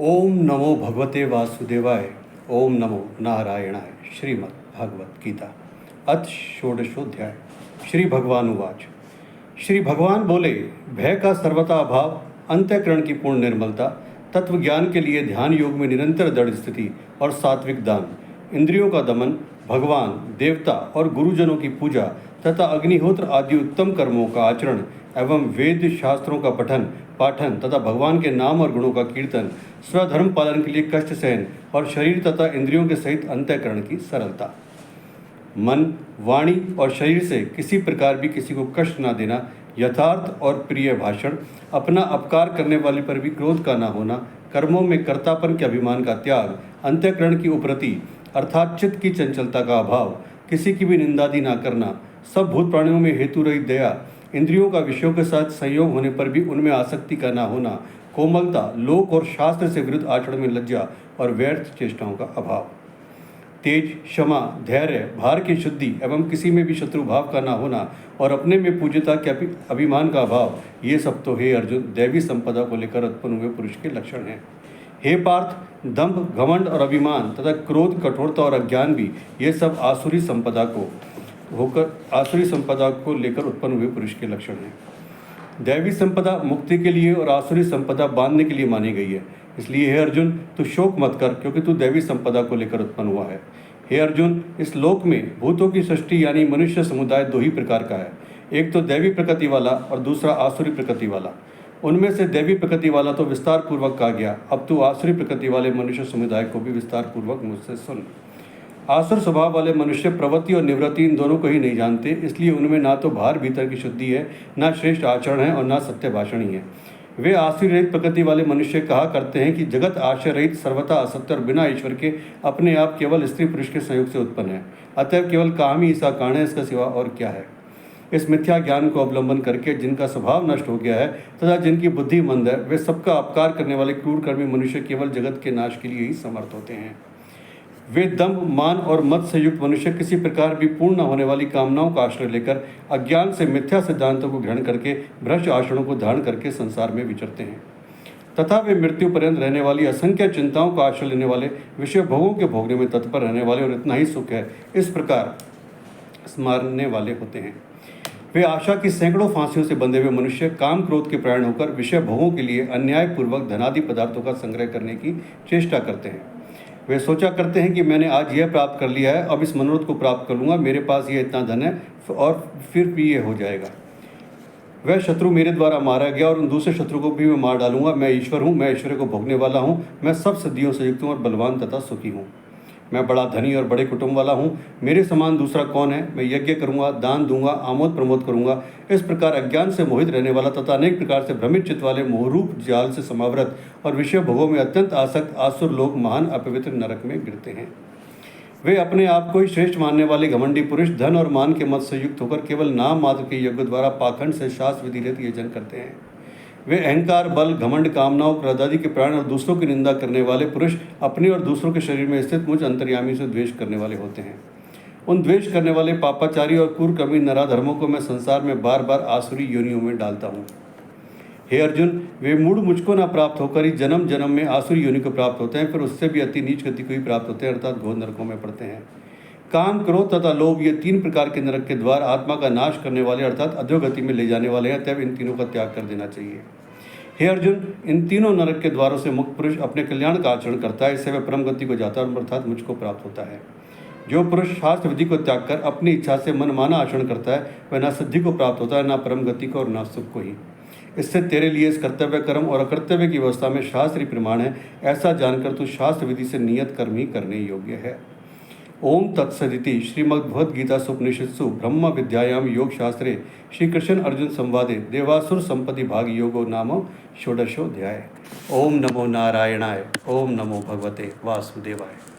ओम नमो भगवते वासुदेवाय। ओम नमो नारायणाय। श्रीमद् भागवत गीता अथ षोडशोध्याय। श्री भगवान उवाच। श्री भगवान बोले, भय का सर्वथा अभाव, अंतःकरण की पूर्ण निर्मलता, तत्व ज्ञान के लिए ध्यान योग में निरंतर दृढ़ स्थिति और सात्विक दान, इंद्रियों का दमन, भगवान, देवता और गुरुजनों की पूजा तथा अग्निहोत्र आदि उत्तम कर्मों का आचरण एवं वेद शास्त्रों का पठन पाठन तथा भगवान के नाम और गुणों का कीर्तन, स्वधर्म पालन के लिए कष्ट सहन और शरीर तथा इंद्रियों के सहित अंतःकरण की सरलता। मन, वाणी और शरीर से किसी प्रकार भी किसी को कष्ट न देना, यथार्थ और प्रिय भाषण, अपना अपकार करने वाले पर भी क्रोध का न होना, कर्मों में कर्तापन के अभिमान का त्याग, अंतःकरण की उपरति अर्थात चित्त की चंचलता का अभाव, किसी की भी निंदादि न करना, सब भूत प्राणियों में हेतु रहित दया, इंद्रियों का विषयों के साथ संयोग होने पर भी उनमें आसक्ति का न होना, कोमलता, लोक और शास्त्र से विरुद्ध आचरण में लज्जा और व्यर्थ चेष्टाओं का अभाव, तेज, क्षमा, धैर्य, भार की शुद्धि एवं किसी में भी शत्रु भाव का न होना और अपने में पूज्यता के अभिमान का अभाव, ये सब तो हे अर्जुन दैवी संपदा को लेकर उत्पन्न हुए पुरुष के लक्षण हैं। हे पार्थ, दंभ, घमंड और अभिमान तथा क्रोध, कठोरता और अज्ञान भी ये सब आसुरी संपदा को लेकर उत्पन्न हुए पुरुष के लक्षण हैं। दैवी संपदा मुक्ति के लिए और आसुरी संपदा बांधने के लिए मानी गई है। इसलिए हे अर्जुन, तू शोक मत कर, क्योंकि तू दैवी संपदा को लेकर उत्पन्न हुआ है। हे अर्जुन, इस लोक में भूतों की सृष्टि यानी मनुष्य समुदाय दो ही प्रकार का है, एक तो दैवी प्रकृति वाला और दूसरा आसुरी प्रकृति वाला। उनमें से दैवी प्रकृति वाला तो विस्तार पूर्वक कहा गया, अब तू आसुरी प्रकृति वाले मनुष्य समुदाय को भी विस्तार पूर्वक मुझसे सुन। आसुर स्वभाव वाले मनुष्य प्रवृत्ति और निवृत्ति इन दोनों को ही नहीं जानते, इसलिए उनमें ना तो बाहर भीतर की शुद्धि है, ना श्रेष्ठ आचरण है और ना सत्य भाषण ही है। वे आसुरी रहित प्रकृति वाले मनुष्य कहा करते हैं कि जगत आश्रय रहित, सर्वथा असत्य और बिना ईश्वर के अपने आप केवल स्त्री पुरुष के संयोग से उत्पन्न है, अतएव केवल काम ही इसका कारण है, इसका सिवा और क्या है। इस मिथ्या ज्ञान को अवलंबन करके जिनका स्वभाव नष्ट हो गया है तथा जिनकी बुद्धि मंद है, वे सबका अपकार करने वाले क्रूर कर्मी मनुष्य केवल जगत के नाश के लिए ही समर्थ होते हैं। वे दंभ, मान और मद से युक्त मनुष्य किसी प्रकार भी पूर्ण न होने वाली कामनाओं का आश्रय लेकर अज्ञान से मिथ्या सिद्धांतों को ग्रहण करके भ्रष्ट आचरणों को धारण करके संसार में विचरते हैं तथा वे मृत्यु पर्यंत रहने वाली असंख्य चिंताओं का आश्रय लेने वाले, विषय भोगों के भोगने में तत्पर रहने वाले और इतना ही सुख है इस प्रकार स्मारने वाले होते हैं। वे आशा की सैकड़ों फांसियों से बंधे हुए मनुष्य काम क्रोध के प्राण होकर विषय भोगों के लिए अन्यायपूर्वक धनादि पदार्थों का संग्रह करने की चेष्टा करते हैं। वे सोचा करते हैं कि मैंने आज यह प्राप्त कर लिया है, अब इस मनोरथ को प्राप्त कर लूँगा, मेरे पास ये इतना धन है और फिर भी ये हो जाएगा। वह शत्रु मेरे द्वारा मारा गया और उन दूसरे शत्रु को भी मैं मार डालूंगा। मैं ईश्वर हूँ, मैं ईश्वर को भोगने वाला हूँ, मैं सब सिद्धियों से युक्त हूँ और बलवान तथा सुखी हूँ। मैं बड़ा धनी और बड़े कुटुंब वाला हूँ, मेरे समान दूसरा कौन है। मैं यज्ञ करूँगा, दान दूंगा, आमोद प्रमोद करूँगा। इस प्रकार अज्ञान से मोहित रहने वाला तथा अनेक प्रकार से भ्रमित चित्त वाले मोहरूप जाल से समावृत और विषय भोगों में अत्यंत आसक्त आसुर लोग महान अपवित्र नरक में गिरते हैं। वे अपने आप को ही श्रेष्ठ मानने वाले घमंडी पुरुष धन और मान के मत से युक्त होकर केवल नाम मात्र के यज्ञ द्वारा पाखंड से शास्त्र विधि रहित यजन करते हैं। वे अहंकार, बल, घमंड, कामनाओं, क्रोध आदि के प्राण और दूसरों की निंदा करने वाले पुरुष अपने और दूसरों के शरीर में स्थित मुझ अंतर्यामी से द्वेष करने वाले होते हैं। उन द्वेष करने वाले पापाचारी और क्रूरकर्मी नराधर्मों को मैं संसार में बार बार आसुरी योनियों में डालता हूँ। हे अर्जुन, वे मूढ़ मुझको न प्राप्त होकर ही जन्म जन्म में आसुरी योनि को प्राप्त होते हैं, फिर उससे भी अति नीच गति को ही प्राप्त होते हैं, अर्थात घोर नरकों में पड़ते हैं। काम, क्रोध तथा लोभ ये तीन प्रकार के नरक के द्वार आत्मा का नाश करने वाले अर्थात अधोगति में ले जाने वाले हैं, तब इन तीनों का त्याग कर देना चाहिए। हे अर्जुन, इन तीनों नरक के द्वारों से मुक्त पुरुष अपने कल्याण का आचरण करता है, इससे वह परम गति को जाता है अर्थात मुझको प्राप्त होता है। जो पुरुष शास्त्र विधि को त्याग कर अपनी इच्छा से मनमाना आचरण करता है, वह न सिद्धि को प्राप्त होता है, न परम गति को और न सुख को ही। इससे तेरे लिए इस कर्तव्य कर्म और अकर्तव्य की अवस्था में शास्त्रीय प्रमाण है, ऐसा जानकर तू शास्त्र विधि से नियत कर्म ही करने योग्य है। ओम तत्सदिति श्रीमद्भगवद्गीतासु उपनिषत्सु ब्रह्म विद्यायां योग शास्त्रे श्री कृष्ण अर्जुन संवादे देवासुर संपत्ति भाग योगो नाम षोडशोऽध्याय। ओम नमो नारायणाय। ओम नमो भगवते वासुदेवाय।